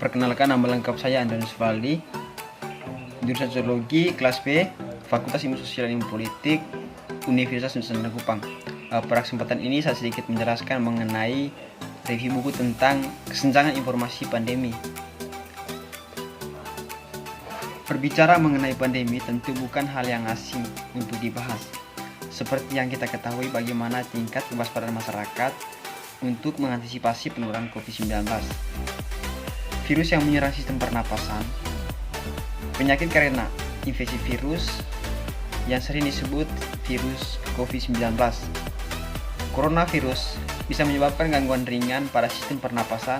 Perkenalkan, nama lengkap saya Andreas Valdi, jurusan Sosiologi kelas B, Fakultas Ilmu Sosial dan Ilmu Politik, Universitas Nusantara Kupang. Pada kesempatan ini saya sedikit menjelaskan mengenai review buku tentang kesenjangan informasi pandemi. Berbicara mengenai pandemi tentu bukan hal yang asing untuk dibahas. Seperti yang kita ketahui, bagaimana tingkat kewaspadaan masyarakat untuk mengantisipasi penularan COVID-19. Virus yang menyerang sistem pernapasan, penyakit karena infeksi virus yang sering disebut virus COVID-19. Coronavirus bisa menyebabkan gangguan ringan pada sistem pernapasan,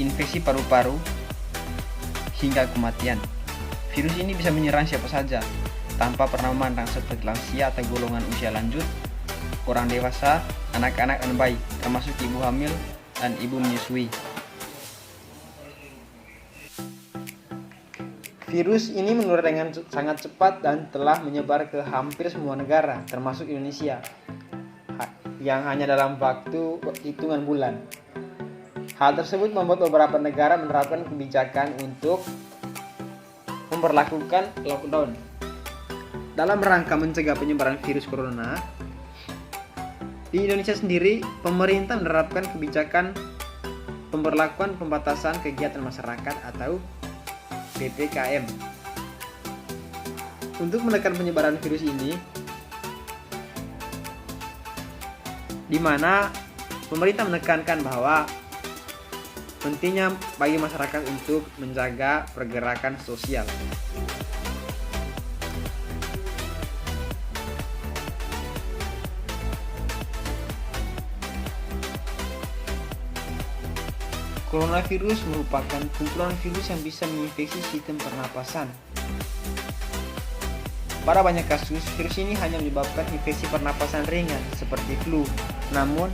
infeksi paru-paru, hingga kematian. Virus ini bisa menyerang siapa saja, tanpa pernah memandang seperti lansia atau golongan usia lanjut, orang dewasa, anak-anak dan bayi, termasuk ibu hamil dan ibu menyusui. Virus ini menular dengan sangat cepat dan telah menyebar ke hampir semua negara, termasuk Indonesia, yang hanya dalam waktu hitungan bulan. Hal tersebut membuat beberapa negara menerapkan kebijakan untuk memperlakukan lockdown. Dalam rangka mencegah penyebaran virus corona, di Indonesia sendiri, pemerintah menerapkan kebijakan pemberlakuan pembatasan kegiatan masyarakat atau PPKM. Untuk menekan penyebaran virus ini, di mana pemerintah menekankan bahwa pentingnya bagi masyarakat untuk menjaga pergerakan sosial. Coronavirus merupakan kumpulan virus yang bisa menginfeksi sistem pernapasan. Pada banyak kasus, virus ini hanya menyebabkan infeksi pernapasan ringan seperti flu. Namun,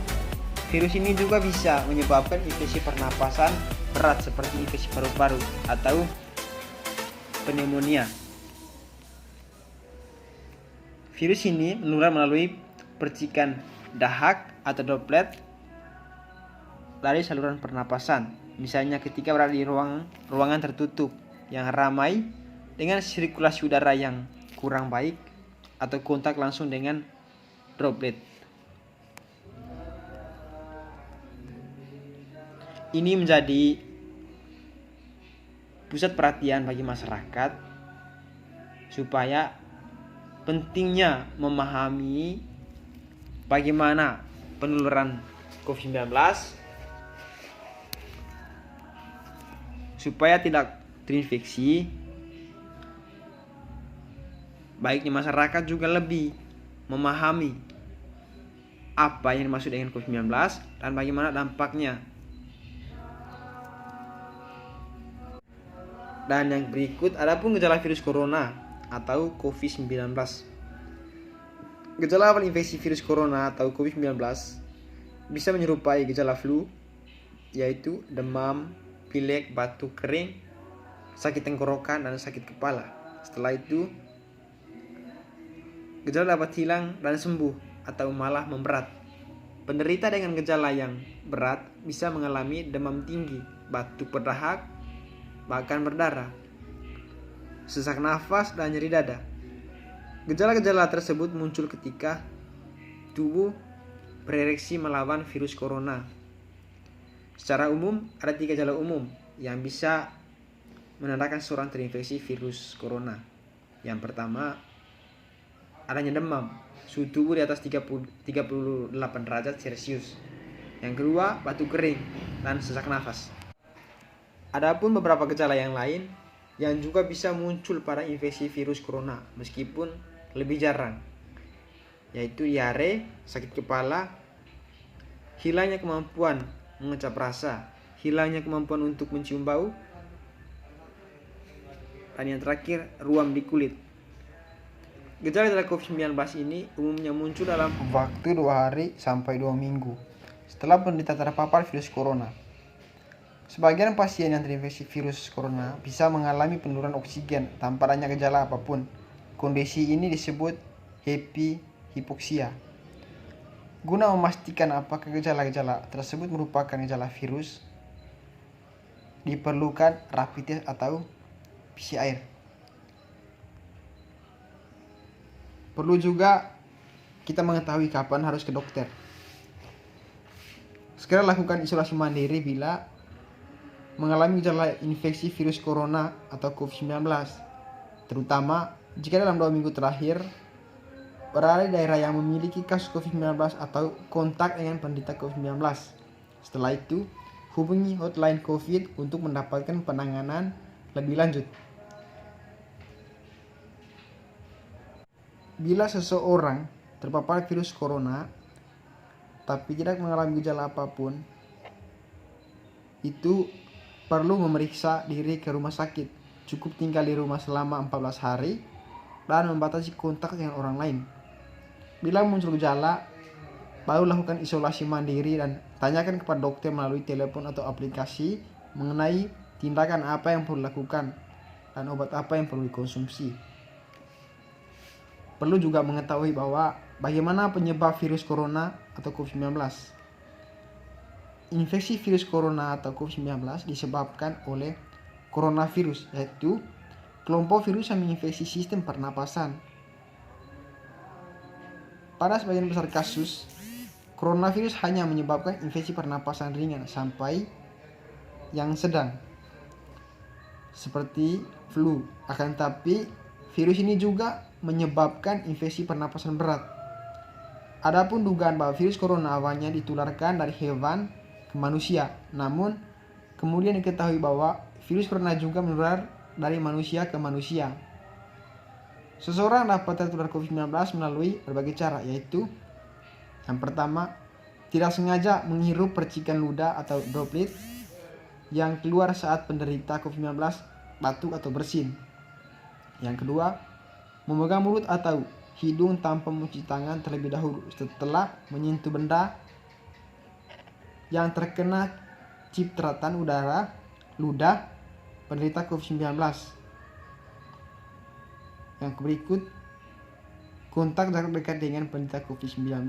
virus ini juga bisa menyebabkan infeksi pernapasan berat seperti infeksi paru-paru atau pneumonia. Virus ini menular melalui percikan dahak atau droplet dari saluran pernapasan, misalnya ketika berada di ruangan tertutup yang ramai dengan sirkulasi udara yang kurang baik atau kontak langsung dengan droplet. Ini menjadi pusat perhatian bagi masyarakat supaya pentingnya memahami bagaimana penularan COVID-19 supaya tidak terinfeksi. Baiknya masyarakat juga lebih memahami apa yang dimaksud dengan COVID-19 dan bagaimana dampaknya. Dan yang berikut, adapun gejala virus corona atau COVID-19. Gejala awal infeksi virus corona atau COVID-19 bisa menyerupai gejala flu, yaitu demam, pilek, batuk kering, sakit tenggorokan, dan sakit kepala. Setelah itu, gejala dapat hilang dan sembuh atau malah memberat. Penderita dengan gejala yang berat bisa mengalami demam tinggi, batuk berdahak, bahkan berdarah, sesak nafas, dan nyeri dada. Gejala-gejala tersebut muncul ketika tubuh bereaksi melawan virus corona. Secara umum, ada 3 gejala umum yang bisa menandakan seorang terinfeksi virus corona. Yang pertama, adanya demam, suhu tubuh di atas 38 derajat Celcius. Yang kedua, batuk kering dan sesak nafas. Adapun beberapa gejala yang lain yang juga bisa muncul pada infeksi virus corona meskipun lebih jarang, yaitu diare, sakit kepala, hilangnya kemampuan mengecap rasa, hilangnya kemampuan untuk mencium bau, dan yang terakhir, ruam di kulit. Gejala-gejala COVID-19 ini umumnya muncul dalam waktu 2 hari sampai 2 minggu setelah penderita terpapar virus corona. Sebagian pasien yang terinfeksi virus corona bisa mengalami penurunan oksigen tanpa adanya gejala apapun. Kondisi ini disebut hipoksia. Guna memastikan apakah gejala-gejala tersebut merupakan gejala virus, diperlukan rapid test atau PCR. Perlu juga kita mengetahui kapan harus ke dokter. Segera lakukan isolasi mandiri bila mengalami gejala infeksi virus corona atau COVID-19, terutama jika dalam 2 minggu terakhir berada di daerah yang memiliki kasus COVID-19 atau kontak dengan penderita COVID-19. Setelah itu, hubungi hotline COVID untuk mendapatkan penanganan lebih lanjut. Bila seseorang terpapar virus corona tapi tidak mengalami gejala apapun, itu perlu memeriksa diri ke rumah sakit. Cukup tinggal di rumah selama 14 hari dan membatasi kontak dengan orang lain. Bila muncul gejala, baru lakukan isolasi mandiri dan tanyakan kepada dokter melalui telepon atau aplikasi mengenai tindakan apa yang perlu dilakukan dan obat apa yang perlu dikonsumsi. Perlu juga mengetahui bahwa bagaimana penyebab virus corona atau COVID-19. Infeksi virus corona atau COVID-19 disebabkan oleh coronavirus, yaitu kelompok virus yang menginfeksi sistem pernapasan. Pada sebagian besar kasus, coronavirus hanya menyebabkan infeksi pernapasan ringan sampai yang sedang, seperti flu. Akan tetapi, virus ini juga menyebabkan infeksi pernapasan berat. Adapun dugaan bahwa virus corona awalnya ditularkan dari hewan ke manusia, namun kemudian diketahui bahwa virus corona juga menular dari manusia ke manusia. Seseorang dapat tertular COVID-19 melalui berbagai cara, yaitu yang pertama, tidak sengaja menghirup percikan ludah atau droplet yang keluar saat penderita COVID-19 batuk atau bersin. Yang kedua, memegang mulut atau hidung tanpa mencuci tangan terlebih dahulu setelah menyentuh benda yang terkena cipratan udara ludah penderita COVID-19. Yang berikut, kontak jarak dekat dengan penderita COVID-19.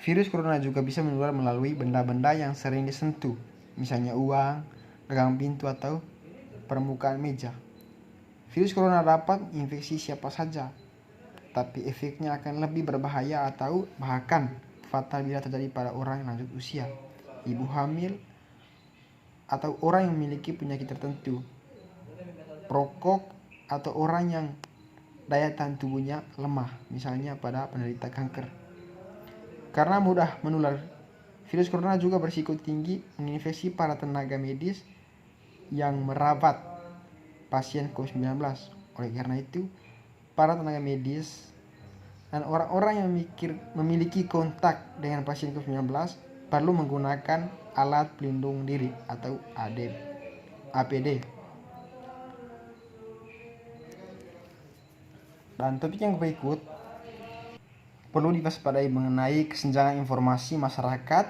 Virus corona juga bisa menular melalui benda-benda yang sering disentuh, misalnya uang, gagang pintu atau permukaan meja. Virus corona dapat menginfeksi siapa saja, tapi efeknya akan lebih berbahaya atau bahkan fatal bila terjadi pada orang yang lanjut usia, ibu hamil, atau orang yang memiliki penyakit tertentu, perokok, atau orang yang daya tahan tubuhnya lemah, misalnya pada penderita kanker. Karena mudah menular, virus corona juga berisiko tinggi menginfeksi para tenaga medis yang merawat pasien COVID-19. Oleh karena itu, para tenaga medis dan orang-orang yang memiliki kontak dengan pasien COVID-19 perlu menggunakan alat pelindung diri atau APD. Dan topik yang berikut, perlu diwaspadai mengenai kesenjangan informasi masyarakat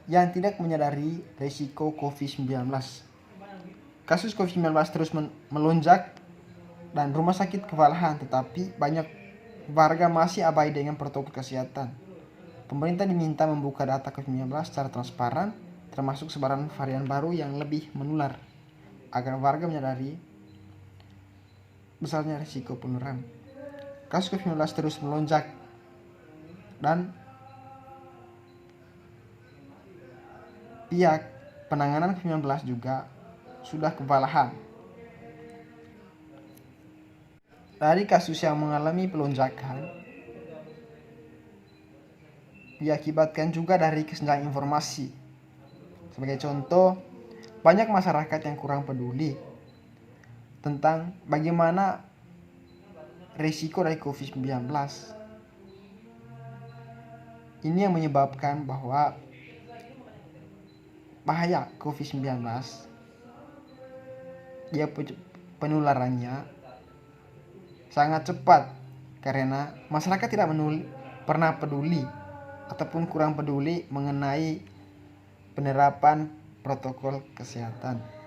yang tidak menyadari risiko COVID-19. Kasus COVID-19 terus melonjak dan rumah sakit kewalahan, tetapi banyak warga masih abai dengan protokol kesehatan. Pemerintah diminta membuka data COVID-19 secara transparan, termasuk sebaran varian baru yang lebih menular, agar warga menyadari besarnya risiko penularan. Kasus COVID-19 terus melonjak dan pihak penanganan COVID-19 juga sudah kewalahan. Dari kasus yang mengalami pelonjakan diakibatkan juga dari kesenjangan informasi. Sebagai contoh, banyak masyarakat yang kurang peduli tentang bagaimana risiko dari COVID-19. Ini yang menyebabkan bahwa bahaya COVID-19, dia penularannya sangat cepat karena masyarakat tidak pernah peduli ataupun kurang peduli mengenai penerapan protokol kesehatan.